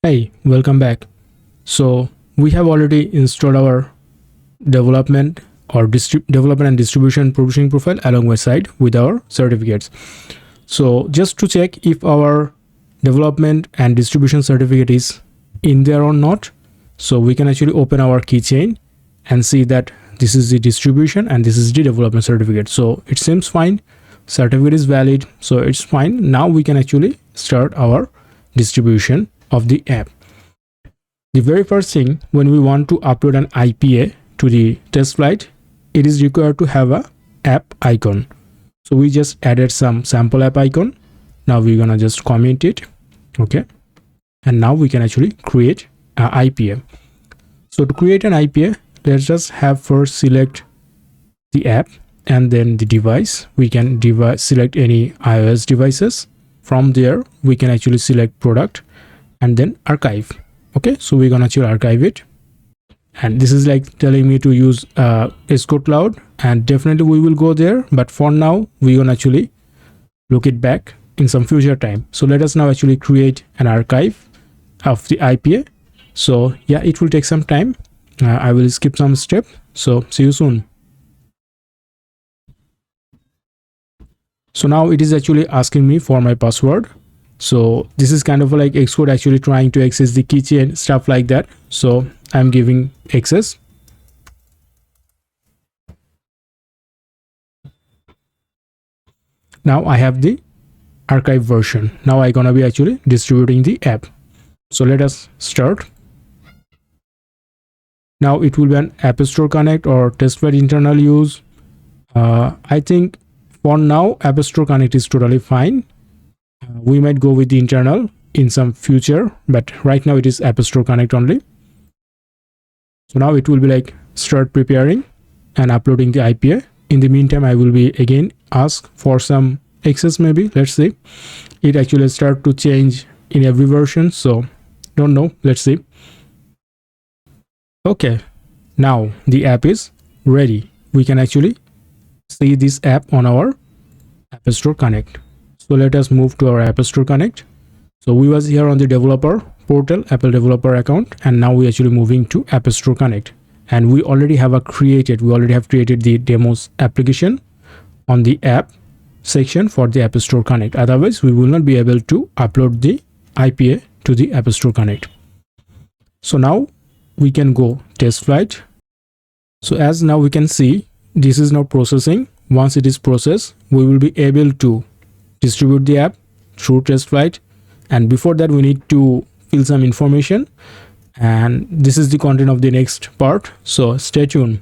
Hey, welcome back. So we have already installed our development or development and distribution provisioning profile along my side with our certificates. So just to check if our development and distribution certificate is in there or not, so we can actually open our keychain and see that this is the distribution and this is the development certificate. So it seems fine. Certificate is valid, so it's fine. Now we can actually start our distribution of the app. The very first thing, when we want to upload an IPA to the TestFlight, it is required to have a app icon. So we just added some sample app icon. Now we're gonna just comment it, okay? And now we can actually create an IPA. So to create an IPA, let's just have first select the app and then the device. We can select any iOS devices. From there, we can actually select product and then archive. Okay, so we're gonna actually archive it, and this is like telling me to use Xcode Cloud, and definitely we will go there, but for now we're gonna actually look it back in some future time. So let us now actually create an archive of the IPA. So yeah, it will take some time. I will skip some step, so see you soon. So now it is actually asking me for my password. So this is kind of like Xcode actually trying to access the keychain, stuff like that. So I'm giving access. Now I have the archive version. Now I'm gonna be actually distributing the app. So let us start. Now it will be an App Store Connect or TestFlight internal use. I think for now App Store Connect is totally fine. We might go with the internal in some future, but right now it is App Store Connect only. So now it will be like start preparing and uploading the IPA. In the meantime, I will be again ask for some access maybe. Let's see. It actually start to change in every version, so don't know. Let's see. Okay, now the app is ready. We can actually see this app on our App Store Connect. So let us move to our App Store Connect. So we was here on the developer portal, Apple developer account, and now we actually moving to App Store Connect. And we already have created the demos application on the app section for the App Store Connect. Otherwise, we will not be able to upload the IPA to the App Store Connect. So now we can go TestFlight. So as now we can see, this is now processing. Once it is processed, we will be able to distribute the app through TestFlight, and before that we need to fill some information, and this is the content of the next part, so stay tuned.